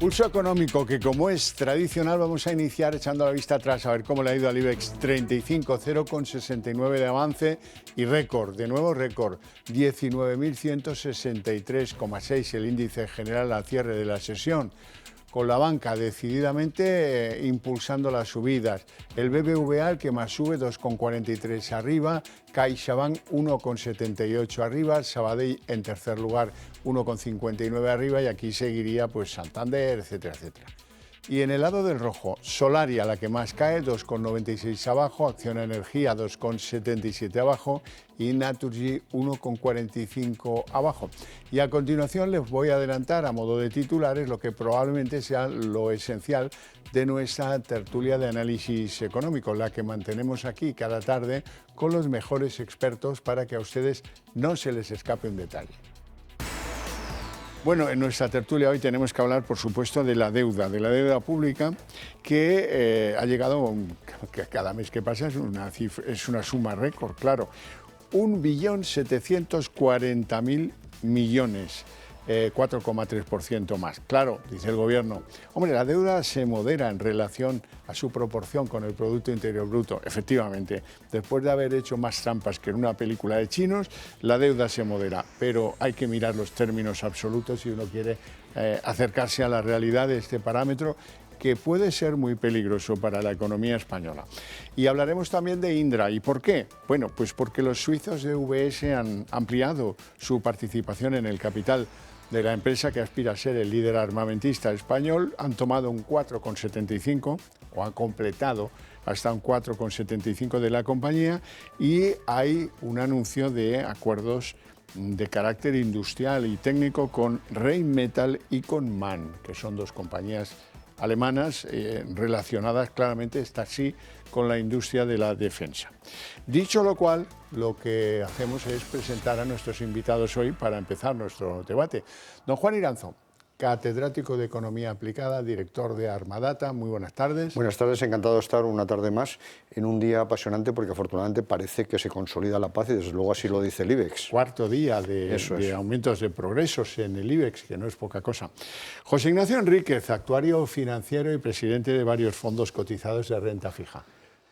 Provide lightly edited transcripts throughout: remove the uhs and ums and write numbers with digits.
Pulso económico que, como es tradicional, vamos a iniciar echando la vista atrás a ver cómo le ha ido al IBEX 35, 0,69 de avance y récord, de nuevo récord, 19.163,6 el índice general al cierre de la sesión, con la banca decididamente impulsando las subidas. El BBVA, el que más sube, 2,43 arriba, CaixaBank 1,78 arriba, Sabadell en tercer lugar 1,59 arriba y aquí seguiría pues Santander, etcétera, etcétera. Y en el lado del rojo, Solaria, la que más cae, 2,96 abajo, Acciona Energía 2,77 abajo y Naturgy 1,45 abajo. Y a continuación les voy a adelantar a modo de titulares lo que probablemente sea lo esencial de nuestra tertulia de análisis económico, la que mantenemos aquí cada tarde con los mejores expertos para que a ustedes no se les escape un detalle. Bueno, en nuestra tertulia hoy tenemos que hablar, por supuesto, de la deuda pública, que ha llegado, que cada mes que pasa es una suma récord, claro, 1.740.000 millones. 4,3% más. Claro, dice el Gobierno, hombre, la deuda se modera en relación a su proporción con el Producto Interior Bruto. Efectivamente, después de haber hecho más trampas que en una película de chinos, la deuda se modera, pero hay que mirar los términos absolutos si uno quiere acercarse a la realidad de este parámetro, que puede ser muy peligroso para la economía española. Y hablaremos también de Indra. ¿Y por qué? Bueno, pues porque los suizos de UBS han ampliado su participación en el capital de la empresa que aspira a ser el líder armamentista español, han tomado un 4,75 o han completado hasta un 4,75 de la compañía y hay un anuncio de acuerdos de carácter industrial y técnico con Rheinmetall y con MAN, que son dos compañías alemanas relacionadas claramente, esta sí, con la industria de la defensa. Dicho lo cual, lo que hacemos es presentar a nuestros invitados hoy para empezar nuestro debate. Don Juan Iranzo, catedrático de Economía Aplicada, director de Armadata, muy buenas tardes. Buenas tardes, encantado de estar una tarde más en un día apasionante porque afortunadamente parece que se consolida la paz y desde luego así lo dice el IBEX. Cuarto día de aumentos de progresos en el IBEX, que no es poca cosa. José Ignacio Enríquez, actuario financiero y presidente de varios fondos cotizados de renta fija.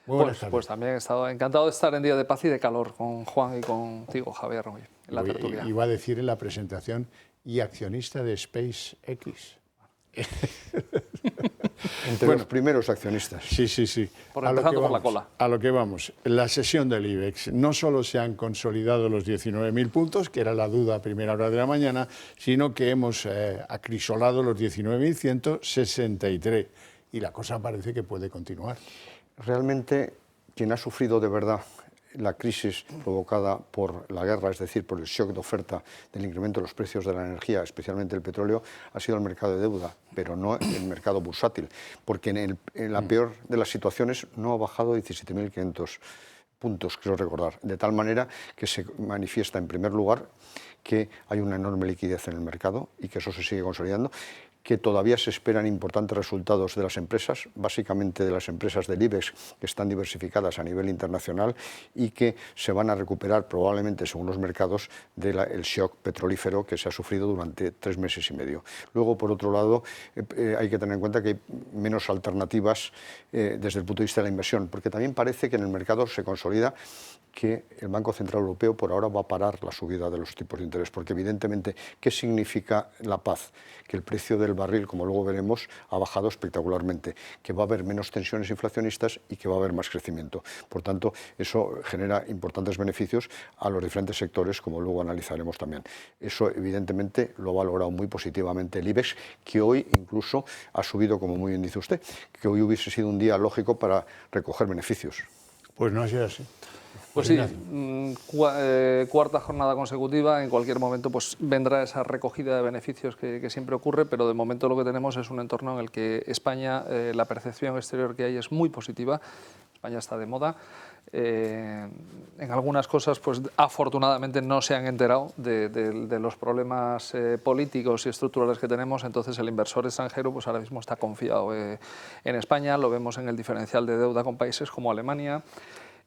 Muy buenas tardes. Pues también he estado encantado de estar en día de paz y de calor con Juan y contigo, Javier, hoy, en la tertulia. Iba a decir en la presentación, y accionista de SpaceX. Entre los primeros accionistas. Sí. Empezando por la cola. A lo que vamos. La sesión del IBEX. No solo se han consolidado los 19.000 puntos, que era la duda a primera hora de la mañana, sino que hemos acrisolado los 19.163. Y la cosa parece que puede continuar. Realmente, quien ha sufrido de verdad la crisis provocada por la guerra, es decir, por el shock de oferta del incremento de los precios de la energía, especialmente el petróleo, ha sido el mercado de deuda, pero no el mercado bursátil, porque en la peor de las situaciones no ha bajado 17.500 puntos, creo recordar, de tal manera que se manifiesta en primer lugar que hay una enorme liquidez en el mercado y que eso se sigue consolidando, que todavía se esperan importantes resultados de las empresas, básicamente de las empresas del IBEX, que están diversificadas a nivel internacional y que se van a recuperar probablemente, según los mercados, del shock petrolífero que se ha sufrido durante 3 meses y medio. Luego, por otro lado, hay que tener en cuenta que hay menos alternativas desde el punto de vista de la inversión, porque también parece que en el mercado se consolida que el Banco Central Europeo por ahora va a parar la subida de los tipos de interés, porque evidentemente, ¿qué significa la paz? Que el precio del barril, como luego veremos, ha bajado espectacularmente, que va a haber menos tensiones inflacionistas y que va a haber más crecimiento. Por tanto, eso genera importantes beneficios a los diferentes sectores, como luego analizaremos también. Eso, evidentemente, lo ha valorado muy positivamente el IBEX, que hoy incluso ha subido, como muy bien dice usted, que hoy hubiese sido un día lógico para recoger beneficios. Pues no ha sido así. Pues sí, cuarta jornada consecutiva, en cualquier momento pues vendrá esa recogida de beneficios que siempre ocurre, pero de momento lo que tenemos es un entorno en el que España, la percepción exterior que hay es muy positiva, España está de moda. En algunas cosas, pues afortunadamente no se han enterado de los problemas políticos y estructurales que tenemos, entonces el inversor extranjero pues ahora mismo está confiado en España, lo vemos en el diferencial de deuda con países como Alemania.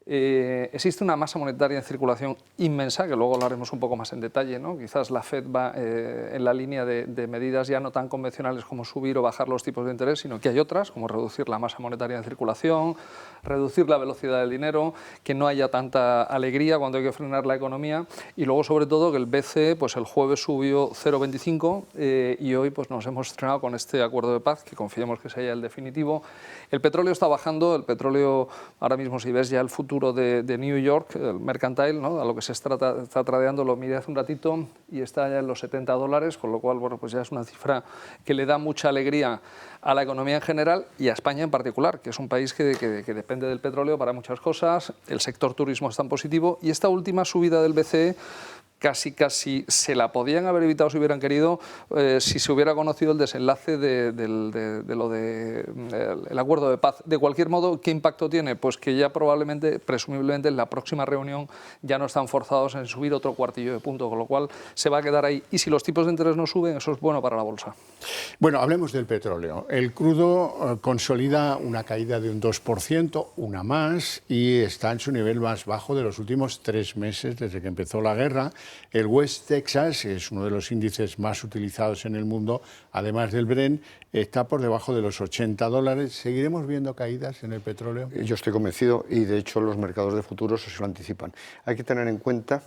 Existe una masa monetaria en circulación inmensa, que luego hablaremos un poco más en detalle, ¿no? Quizás la FED va en la línea de medidas ya no tan convencionales como subir o bajar los tipos de interés, sino que hay otras, como reducir la masa monetaria en circulación, reducir la velocidad del dinero, que no haya tanta alegría cuando hay que frenar la economía, y luego sobre todo que el BCE pues el jueves subió 0,25 y hoy pues nos hemos estrenado con este acuerdo de paz, que confiemos que sea el definitivo. El petróleo está bajando, el petróleo ahora mismo, si ves ya el futuro de New York, el mercantile, ¿no? A lo que se está tradeando, lo miré hace un ratito y está ya en los $70, con lo cual bueno, pues ya es una cifra que le da mucha alegría a la economía en general y a España en particular, que es un país que depende del petróleo para muchas cosas. El sector turismo está en positivo y esta última subida del BCE casi se la podían haber evitado si hubieran querido, si se hubiera conocido el desenlace el acuerdo de paz. De cualquier modo, ¿qué impacto tiene? Pues que ya probablemente, presumiblemente, en la próxima reunión ya no están forzados en subir otro cuartillo de punto, con lo cual se va a quedar ahí. Y si los tipos de interés no suben, eso es bueno para la bolsa. Bueno, hablemos del petróleo. El crudo consolida una caída de un 2%, una más, y está en su nivel más bajo de los últimos 3 meses desde que empezó la guerra. El West Texas es uno de los índices más utilizados en el mundo, además del Brent, está por debajo de los $80. ¿Seguiremos viendo caídas en el petróleo? Yo estoy convencido y de hecho los mercados de futuros se lo anticipan. Hay que tener en cuenta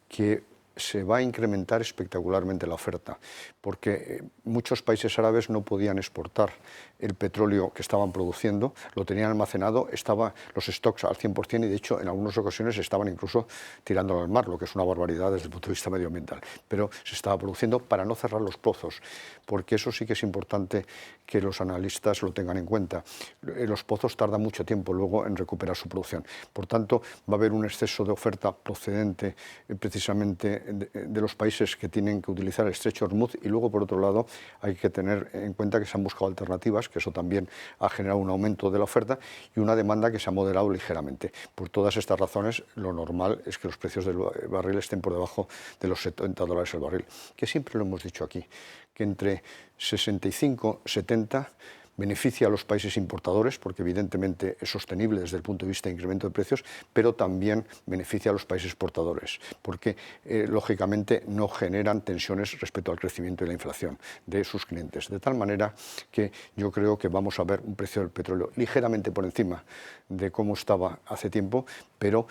que se va a incrementar espectacularmente la oferta, porque muchos países árabes no podían exportar el petróleo que estaban produciendo, lo tenían almacenado, estaban los stocks al 100% y de hecho en algunas ocasiones estaban incluso tirándolo al mar, lo que es una barbaridad desde el punto de vista medioambiental, pero se estaba produciendo para no cerrar los pozos, porque eso sí que es importante que los analistas lo tengan en cuenta. Los pozos tardan mucho tiempo luego en recuperar su producción, por tanto va a haber un exceso de oferta procedente precisamente de los países que tienen que utilizar el estrecho de Hormuz y luego por otro lado hay que tener en cuenta que se han buscado alternativas, que eso también ha generado un aumento de la oferta y una demanda que se ha moderado ligeramente. Por todas estas razones lo normal es que los precios del barril estén por debajo de los $70 el barril, que siempre lo hemos dicho aquí, que entre 65 y 70 beneficia a los países importadores porque evidentemente es sostenible desde el punto de vista de incremento de precios, pero también beneficia a los países exportadores porque lógicamente no generan tensiones respecto al crecimiento y la inflación de sus clientes. De tal manera que yo creo que vamos a ver un precio del petróleo ligeramente por encima de cómo estaba hace tiempo, pero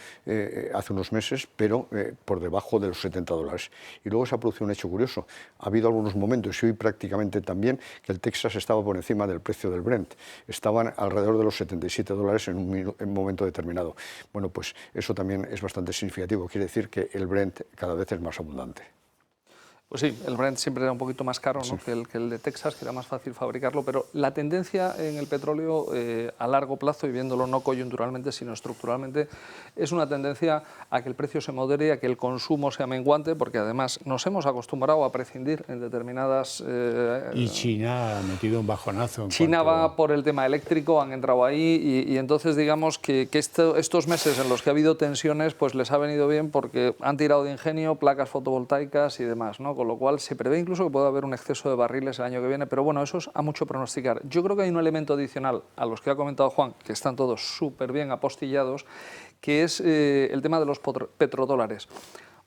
hace unos meses, pero por debajo de los $70. Y luego se ha producido un hecho curioso. Ha habido algunos momentos, y hoy prácticamente también, que el Texas estaba por encima del precio del Brent. Estaban alrededor de los $77 en un momento determinado. Bueno, pues eso también es bastante significativo. Quiere decir que el Brent cada vez es más abundante. Pues sí, el Brent siempre era un poquito más caro, ¿no? que el de Texas, que era más fácil fabricarlo, pero la tendencia en el petróleo a largo plazo, y viéndolo no coyunturalmente, sino estructuralmente, es una tendencia a que el precio se modere, a que el consumo sea menguante, porque además nos hemos acostumbrado a prescindir en determinadas... Y China ha metido un bajonazo. China va por el tema eléctrico, han entrado ahí, y entonces digamos que estos meses en los que ha habido tensiones, pues les ha venido bien porque han tirado de ingenio, placas fotovoltaicas y demás, ¿no? Con lo cual se prevé incluso que pueda haber un exceso de barriles el año que viene, pero bueno, eso es a mucho pronosticar. Yo creo que hay un elemento adicional a los que ha comentado Juan, que están todos súper bien apostillados, que es el tema de los petrodólares.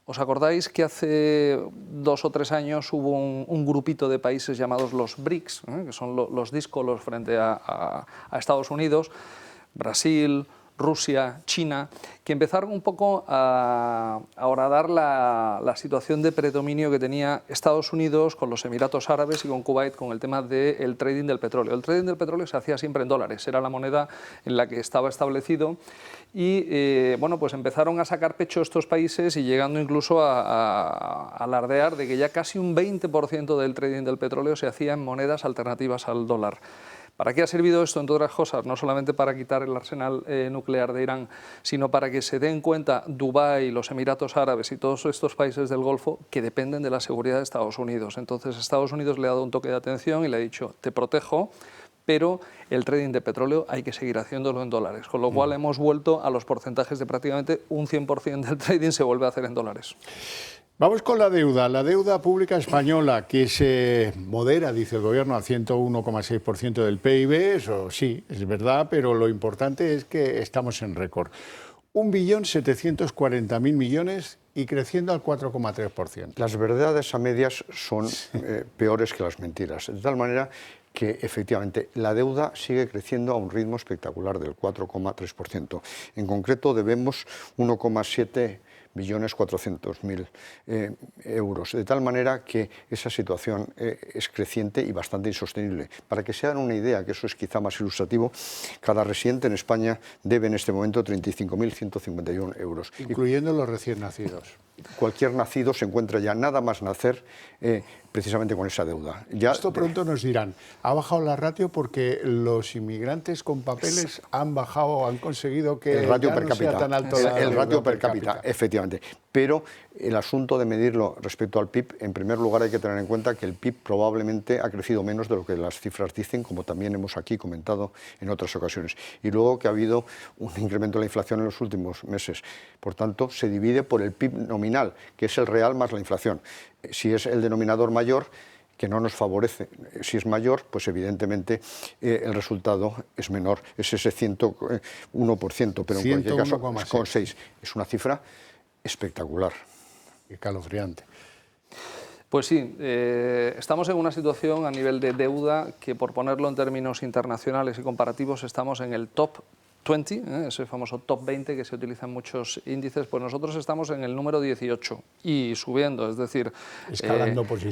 ¿Os acordáis que hace 2 o 3 años hubo un grupito de países llamados los BRICS, que son los díscolos frente a Estados Unidos, Brasil, Rusia, China, que empezaron un poco a horadar la situación de predominio que tenía Estados Unidos con los Emiratos Árabes y con Kuwait con el tema del trading del petróleo. El trading del petróleo se hacía siempre en dólares, era la moneda en la que estaba establecido y bueno, pues empezaron a sacar pecho estos países y llegando incluso a alardear de que ya casi un 20% del trading del petróleo se hacía en monedas alternativas al dólar. ¿Para qué ha servido esto, entre otras cosas? No solamente para quitar el arsenal nuclear de Irán, sino para que se den cuenta Dubái, los Emiratos Árabes y todos estos países del Golfo que dependen de la seguridad de Estados Unidos. Entonces Estados Unidos le ha dado un toque de atención y le ha dicho, te protejo, pero el trading de petróleo hay que seguir haciéndolo en dólares, con lo cual hemos vuelto a los porcentajes de prácticamente un 100% del trading se vuelve a hacer en dólares. Vamos con la deuda pública española, que se modera, dice el Gobierno, al 101,6% del PIB, eso sí, es verdad, pero lo importante es que estamos en récord. 1.740.000 millones y creciendo al 4,3%. Las verdades a medias son peores que las mentiras, de tal manera que efectivamente la deuda sigue creciendo a un ritmo espectacular del 4,3%. En concreto debemos 1,7.400.000 euros, de tal manera que esa situación es creciente y bastante insostenible. Para que se hagan una idea, que eso es quizá más ilustrativo, cada residente en España debe en este momento 35.151 euros. Incluyendo los recién nacidos. Cualquier nacido se encuentra ya nada más nacer precisamente con esa deuda. Esto pronto nos dirán, ha bajado la ratio porque los inmigrantes con papeles han bajado, han conseguido que el ratio ya per no cápita, sea tan alto el ratio per cápita, efectivamente. Pero el asunto de medirlo respecto al PIB, en primer lugar hay que tener en cuenta que el PIB probablemente ha crecido menos de lo que las cifras dicen, como también hemos aquí comentado en otras ocasiones. Y luego que ha habido un incremento de la inflación en los últimos meses. Por tanto, se divide por el PIB nominal, que es el real más la inflación. Si es el denominador mayor, que no nos favorece. Si es mayor, pues evidentemente el resultado es menor, es ese 101%, pero en cualquier caso, 1,6. Es una cifra espectacular. Y calofriante. Pues sí, estamos en una situación a nivel de deuda que, por ponerlo en términos internacionales y comparativos, estamos en el top 20, ese famoso top 20 que se utiliza en muchos índices, pues nosotros estamos en el número 18 y subiendo, es decir,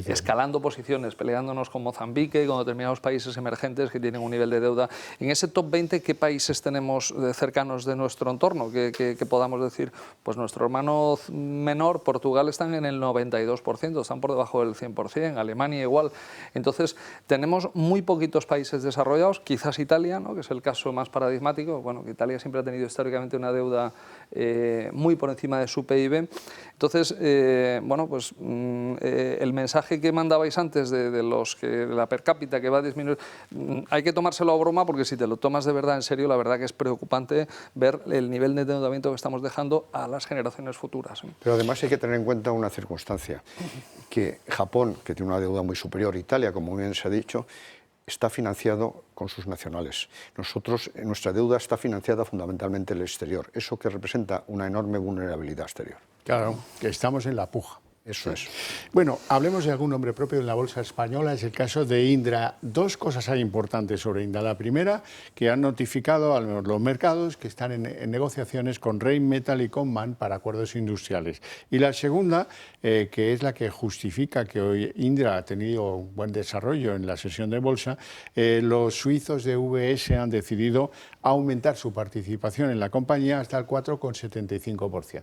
escalando posiciones, peleándonos con Mozambique, con determinados países emergentes que tienen un nivel de deuda. En ese top 20, ¿qué países tenemos cercanos de nuestro entorno? Que podamos decir, pues nuestro hermano menor, Portugal, están en el 92%, están por debajo del 100%, Alemania igual. Entonces, tenemos muy poquitos países desarrollados, quizás Italia, ¿no?, que es el caso más paradigmático. Bueno, que Italia siempre ha tenido históricamente una deuda muy por encima de su PIB. Entonces, bueno, pues el mensaje que mandabais antes de la per cápita que va a disminuir, hay que tomárselo a broma, porque si te lo tomas de verdad en serio, la verdad que es preocupante ver el nivel de endeudamiento que estamos dejando a las generaciones futuras. Pero además hay que tener en cuenta una circunstancia, que Japón, que tiene una deuda muy superior a Italia, como bien se ha dicho, está financiado con sus nacionales. Nosotros, nuestra deuda está financiada fundamentalmente en el exterior, eso que representa una enorme vulnerabilidad exterior. Claro, que estamos en la puja. Eso es. Bueno, hablemos de algún nombre propio en la bolsa española, es el caso de Indra. Dos cosas hay importantes sobre Indra. La primera, que han notificado a los mercados que están en negociaciones con Rheinmetall y con MAN para acuerdos industriales. Y la segunda, que es la que justifica que hoy Indra ha tenido un buen desarrollo en la sesión de bolsa, los suizos de UBS han decidido aumentar su participación en la compañía hasta el 4,75%.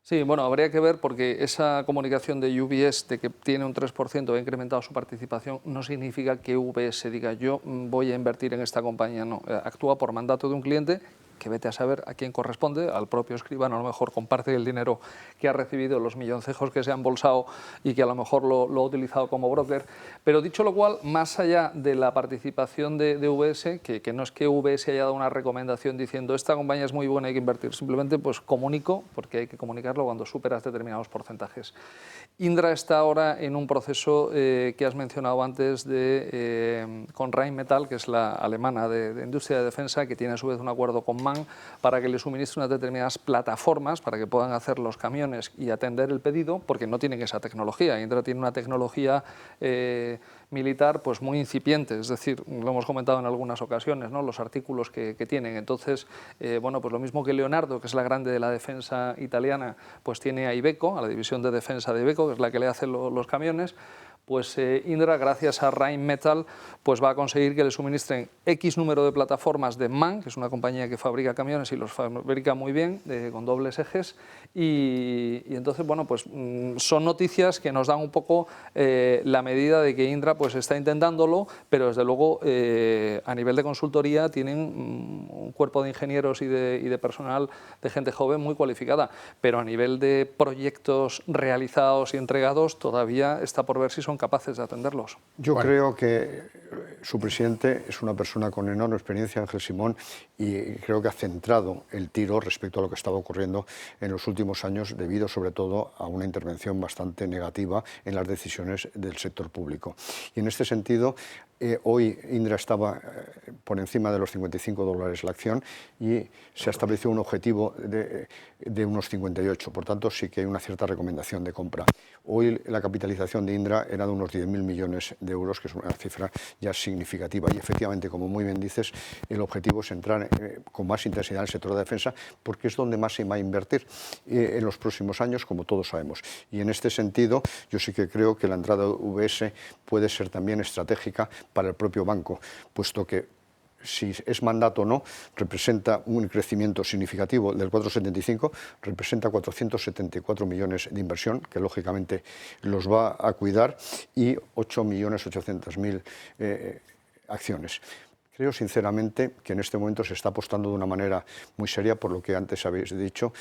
Sí, bueno, habría que ver, porque esa comunicación de UBS de que tiene un 3%, ha incrementado su participación, no significa que UBS diga yo voy a invertir en esta compañía, no. Actúa por mandato de un cliente, que vete a saber a quién corresponde, al propio escribano, a lo mejor comparte el dinero que ha recibido, los milloncejos que se han embolsado y que a lo mejor lo ha utilizado como broker. Pero dicho lo cual, más allá de la participación de UBS, que no es que UBS haya dado una recomendación diciendo esta compañía es muy buena, hay que invertir, simplemente pues comunico, porque hay que comunicarlo cuando superas determinados porcentajes. Indra está ahora en un proceso que has mencionado antes con Rheinmetall, que es la alemana de industria de defensa, que tiene a su vez un acuerdo con MAN para que le suministre unas determinadas plataformas para que puedan hacer los camiones y atender el pedido, porque no tienen esa tecnología. Indra tiene una tecnología militar pues muy incipiente, es decir, lo hemos comentado en algunas ocasiones, ¿no?, los artículos que tienen. Entonces, bueno, pues lo mismo que Leonardo, que es la grande de la defensa italiana, pues tiene a Iveco, a la división de defensa de Iveco, que es la que le hace los camiones. Pues Indra, gracias a Rheinmetall, pues va a conseguir que le suministren X número de plataformas de MAN, que es una compañía que fabrica camiones y los fabrica muy bien, con dobles ejes, y entonces, bueno, pues son noticias que nos dan un poco la medida de que Indra pues está intentándolo, pero desde luego a nivel de consultoría tienen un cuerpo de ingenieros y de personal, de gente joven muy cualificada, pero a nivel de proyectos realizados y entregados todavía está por ver si son capaces de atenderlos. Yo creo que su presidente es una persona con enorme experiencia, Ángel Simón, y creo que ha centrado el tiro respecto a lo que estaba ocurriendo en los últimos años, debido sobre todo a una intervención bastante negativa en las decisiones del sector público. Y en este sentido, hoy Indra estaba por encima de los $55 la acción y se ha establecido un objetivo de unos 58, por tanto sí que hay una cierta recomendación de compra. Hoy la capitalización de Indra era de unos 10.000 millones de euros, que es una cifra ya significativa, y efectivamente, como muy bien dices, el objetivo es entrar con más intensidad en el sector de defensa, porque es donde más se va a invertir en los próximos años, como todos sabemos. Y en este sentido, yo sí que creo que la entrada de UBS puede ser también estratégica para el propio banco, puesto que si es mandato o no, representa un crecimiento significativo del 4,75, representa 474 millones de inversión, que lógicamente los va a cuidar, y 8.800.000 acciones. Creo sinceramente que en este momento se está apostando de una manera muy seria por lo que antes habéis dicho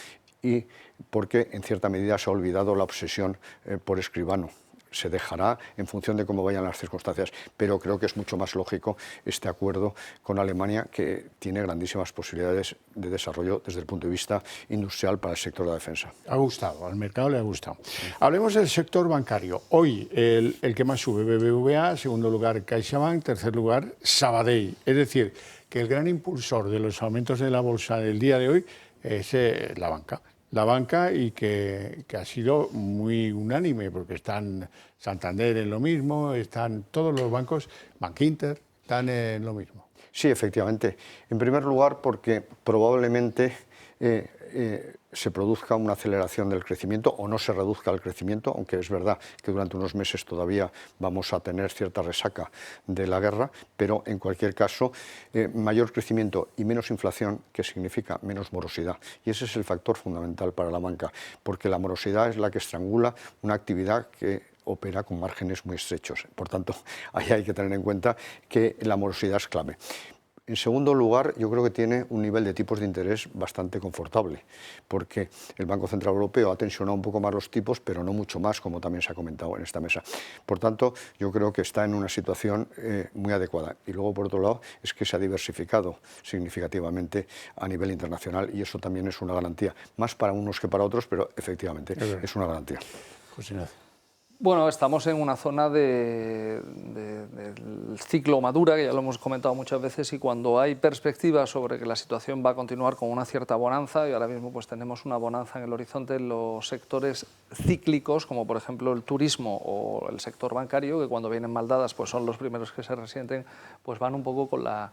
y porque en cierta medida se ha olvidado la obsesión por Escribano. Se dejará en función de cómo vayan las circunstancias, pero creo que es mucho más lógico este acuerdo con Alemania, que tiene grandísimas posibilidades de desarrollo desde el punto de vista industrial para el sector de la defensa. Ha gustado, al mercado le ha gustado. Hablemos del sector bancario. Hoy el que más sube, BBVA, segundo lugar CaixaBank, tercer lugar Sabadell. Es decir, que el gran impulsor de los aumentos de la bolsa del día de hoy es la banca. La banca, y que ha sido muy unánime, porque están Santander en lo mismo, están todos los bancos, Bankinter, están en lo mismo. Sí, efectivamente. En primer lugar, porque probablemente se produzca una aceleración del crecimiento o no se reduzca el crecimiento, aunque es verdad que durante unos meses todavía vamos a tener cierta resaca de la guerra, pero en cualquier caso mayor crecimiento y menos inflación, que significa menos morosidad. Y ese es el factor fundamental para la banca, porque la morosidad es la que estrangula una actividad que opera con márgenes muy estrechos. Por tanto, ahí hay que tener en cuenta que la morosidad es clave. En segundo lugar, yo creo que tiene un nivel de tipos de interés bastante confortable, porque el Banco Central Europeo ha tensionado un poco más los tipos, pero no mucho más, como también se ha comentado en esta mesa. Por tanto, yo creo que está en una situación muy adecuada. Y luego, por otro lado, es que se ha diversificado significativamente a nivel internacional, y eso también es una garantía, más para unos que para otros, pero efectivamente es una garantía. José Ignacio. Bueno, estamos en una zona del ciclo madura, que ya lo hemos comentado muchas veces, y cuando hay perspectivas sobre que la situación va a continuar con una cierta bonanza, y ahora mismo pues tenemos una bonanza en el horizonte en los sectores cíclicos, como por ejemplo el turismo o el sector bancario, que cuando vienen mal dadas pues son los primeros que se resienten, pues van un poco con la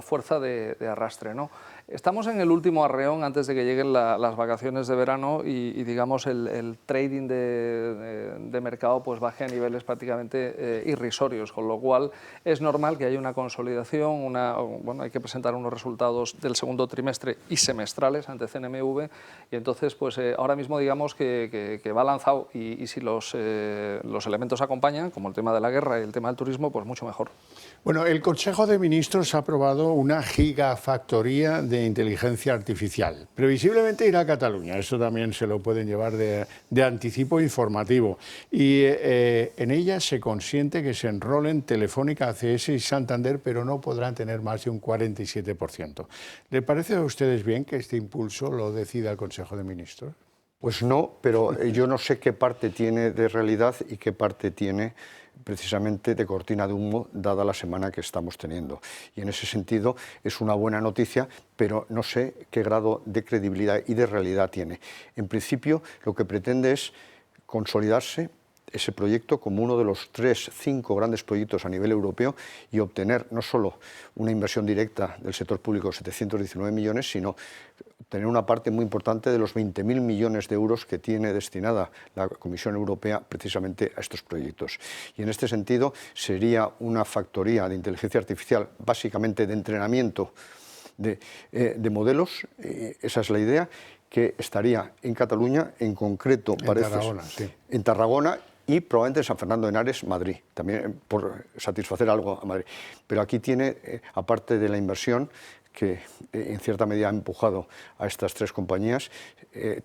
fuerza de arrastre, ¿no? Estamos en el último arreón antes de que lleguen las vacaciones de verano y digamos el trading de mercado pues baje a niveles prácticamente irrisorios, con lo cual es normal que haya una consolidación, bueno, hay que presentar unos resultados del segundo trimestre y semestrales ante CNMV, y entonces pues ahora mismo digamos que va lanzado, y si los elementos acompañan, como el tema de la guerra y el tema del turismo, pues mucho mejor. Bueno, el Consejo de Ministros ha aprobado una gigafactoría de inteligencia artificial. Previsiblemente irá a Cataluña, eso también se lo pueden llevar de anticipo informativo. Y en ella se consiente que se enrolen Telefónica, ACS y Santander, pero no podrán tener más de un 47%. ¿Le parece a ustedes bien que este impulso lo decida el Consejo de Ministros? Pues no, pero yo no sé qué parte tiene de realidad y qué parte tiene precisamente de cortina de humo, dada la semana que estamos teniendo. Y en ese sentido es una buena noticia, pero no sé qué grado de credibilidad y de realidad tiene. En principio, lo que pretende es consolidarse ese proyecto como uno de los 5 grandes proyectos a nivel europeo y obtener no solo una inversión directa del sector público de 719 millones, sino tener una parte muy importante de los 20.000 millones de euros que tiene destinada la Comisión Europea precisamente a estos proyectos. Y en este sentido sería una factoría de inteligencia artificial, básicamente de entrenamiento de modelos, esa es la idea, que estaría en Cataluña, en concreto, parece, Tarragona, sí. En Tarragona, y probablemente en San Fernando de Henares, Madrid, también por satisfacer algo a Madrid. Pero aquí tiene, aparte de la inversión, que en cierta medida ha empujado a estas 3 compañías,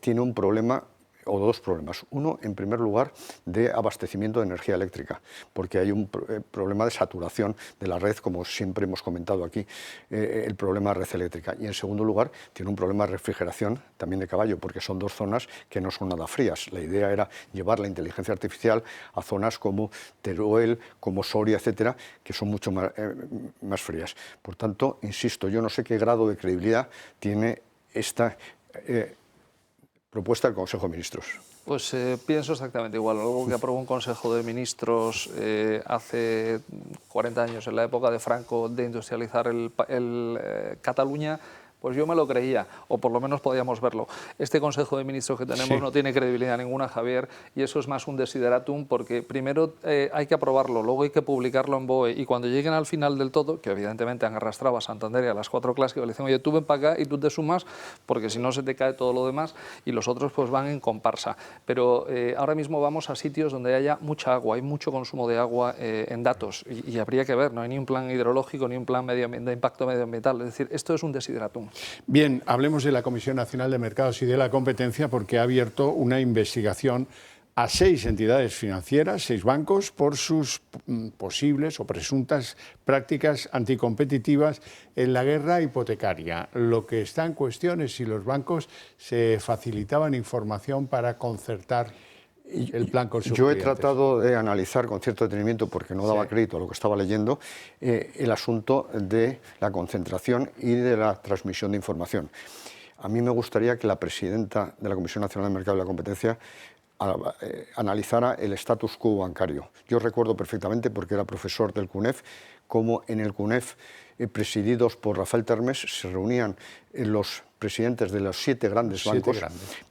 tiene un problema o dos problemas. Uno, en primer lugar, de abastecimiento de energía eléctrica, porque hay un problema de saturación de la red, como siempre hemos comentado aquí, el problema de red eléctrica. Y en segundo lugar, tiene un problema de refrigeración también de caballo, porque son dos zonas que no son nada frías. La idea era llevar la inteligencia artificial a zonas como Teruel, como Soria, etcétera, que son mucho más frías. Por tanto, insisto, yo no sé qué grado de credibilidad tiene esta propuesta del Consejo de Ministros. Pues pienso exactamente igual. Algo que aprobó un Consejo de Ministros hace 40 años, en la época de Franco, de industrializar Cataluña, pues yo me lo creía, o por lo menos podíamos verlo. Este Consejo de Ministros que tenemos no tiene credibilidad ninguna, Javier, y eso es más un desideratum, porque primero hay que aprobarlo, luego hay que publicarlo en BOE, y cuando lleguen al final del todo, que evidentemente han arrastrado a Santander y a las 4 clásicas, le dicen, oye, tú ven para acá y tú te sumas, porque si no se te cae todo lo demás, y los otros pues van en comparsa. Pero ahora mismo vamos a sitios donde haya mucha agua, hay mucho consumo de agua en datos, y habría que ver, no hay ni un plan hidrológico ni un plan de impacto medioambiental, es decir, esto es un desideratum. Bien, hablemos de la Comisión Nacional de Mercados y de la Competencia, porque ha abierto una investigación a 6 entidades financieras, 6 bancos, por sus posibles o presuntas prácticas anticompetitivas en la guerra hipotecaria. Lo que está en cuestión es si los bancos se facilitaban información para concertar el plan con sus Yo he clientes. tratado de analizar con cierto detenimiento, porque no daba crédito a lo que estaba leyendo, el asunto de la concentración y de la transmisión de información. A mí me gustaría que la presidenta de la Comisión Nacional del Mercado y la Competencia analizara el status quo bancario. Yo recuerdo perfectamente, porque era profesor del CUNEF, cómo en el CUNEF, presididos por Rafael Termes, se reunían los presidentes de los 7 grandes bancos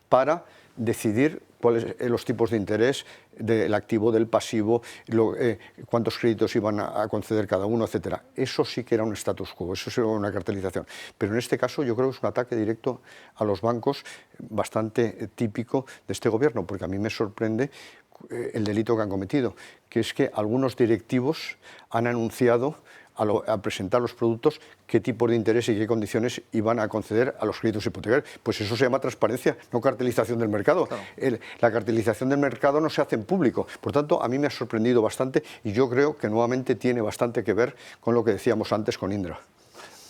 para decidir cuáles los tipos de interés del activo, del pasivo, cuántos créditos iban a conceder cada uno, etcétera. Eso sí que era un status quo, eso sí era una cartelización. Pero en este caso yo creo que es un ataque directo a los bancos bastante típico de este gobierno, porque a mí me sorprende el delito que han cometido, que es que algunos directivos han anunciado a presentar los productos qué tipo de interés y qué condiciones iban a conceder a los créditos hipotecarios. Pues eso se llama transparencia, no cartelización del mercado. Claro. La cartelización del mercado no se hace en público. Por tanto, a mí me ha sorprendido bastante y yo creo que nuevamente tiene bastante que ver con lo que decíamos antes con Indra.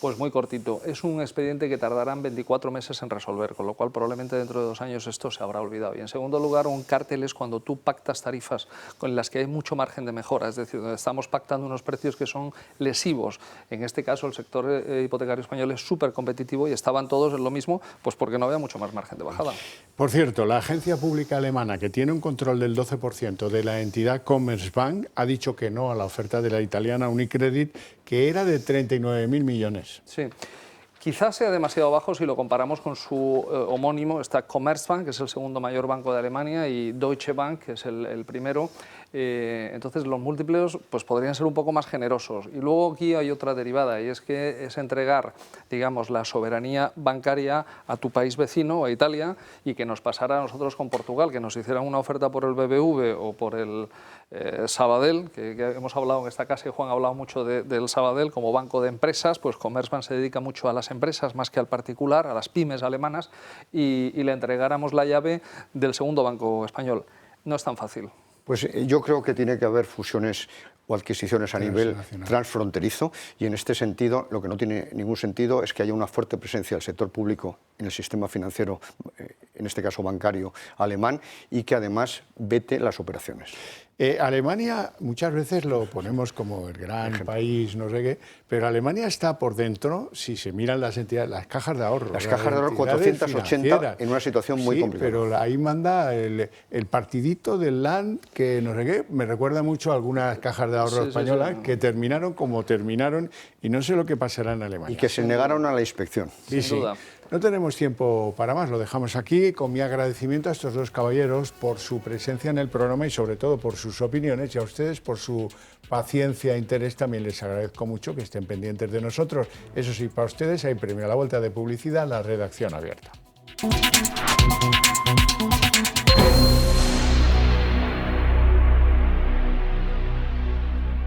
Pues muy cortito. Es un expediente que tardarán 24 meses en resolver, con lo cual probablemente dentro de 2 años esto se habrá olvidado. Y en segundo lugar, un cártel es cuando tú pactas tarifas con las que hay mucho margen de mejora, es decir, donde estamos pactando unos precios que son lesivos. En este caso, el sector hipotecario español es súper competitivo y estaban todos en lo mismo, pues porque no había mucho más margen de bajada. Por cierto, la agencia pública alemana, que tiene un control del 12% de la entidad Commerzbank, ha dicho que no a la oferta de la italiana Unicredit, que era de 39.000 millones. Sí. Quizás sea demasiado bajo si lo comparamos con su homónimo, está Commerzbank, que es el segundo mayor banco de Alemania, y Deutsche Bank, que es el primero. Entonces los múltiplos pues, podrían ser un poco más generosos. Y luego aquí hay otra derivada, y es que es entregar, digamos, la soberanía bancaria a tu país vecino, a Italia, y que nos pasara a nosotros con Portugal, que nos hicieran una oferta por el BBV o por el Sabadell, que hemos hablado en esta casa, y Juan ha hablado mucho del Sabadell como banco de empresas. Pues Commerzbank se dedica mucho a las empresas más que al particular, a las pymes alemanas, y le entregáramos la llave del segundo banco español. No es tan fácil. Pues yo creo que tiene que haber fusiones o adquisiciones a nivel transfronterizo, y en este sentido lo que no tiene ningún sentido es que haya una fuerte presencia del sector público en el sistema financiero, en este caso bancario alemán, y que además vete las operaciones. Alemania muchas veces lo ponemos como el gran país, no sé qué, pero Alemania está por dentro, si se miran las entidades, las cajas de ahorro. Las cajas de ahorro 480 en una situación muy complicada. Pero ahí manda el partidito del Land, que no sé qué, me recuerda mucho a algunas cajas de ahorro españolas que terminaron como terminaron, y no sé lo que pasará en Alemania. Y que se negaron a la inspección. Sin duda. No tenemos tiempo para más, lo dejamos aquí, con mi agradecimiento a estos 2 caballeros por su presencia en el programa y sobre todo por sus opiniones, y a ustedes por su paciencia e interés. También les agradezco mucho que estén pendientes de nosotros. Eso sí, para ustedes hay premio a la vuelta de publicidad, la redacción abierta.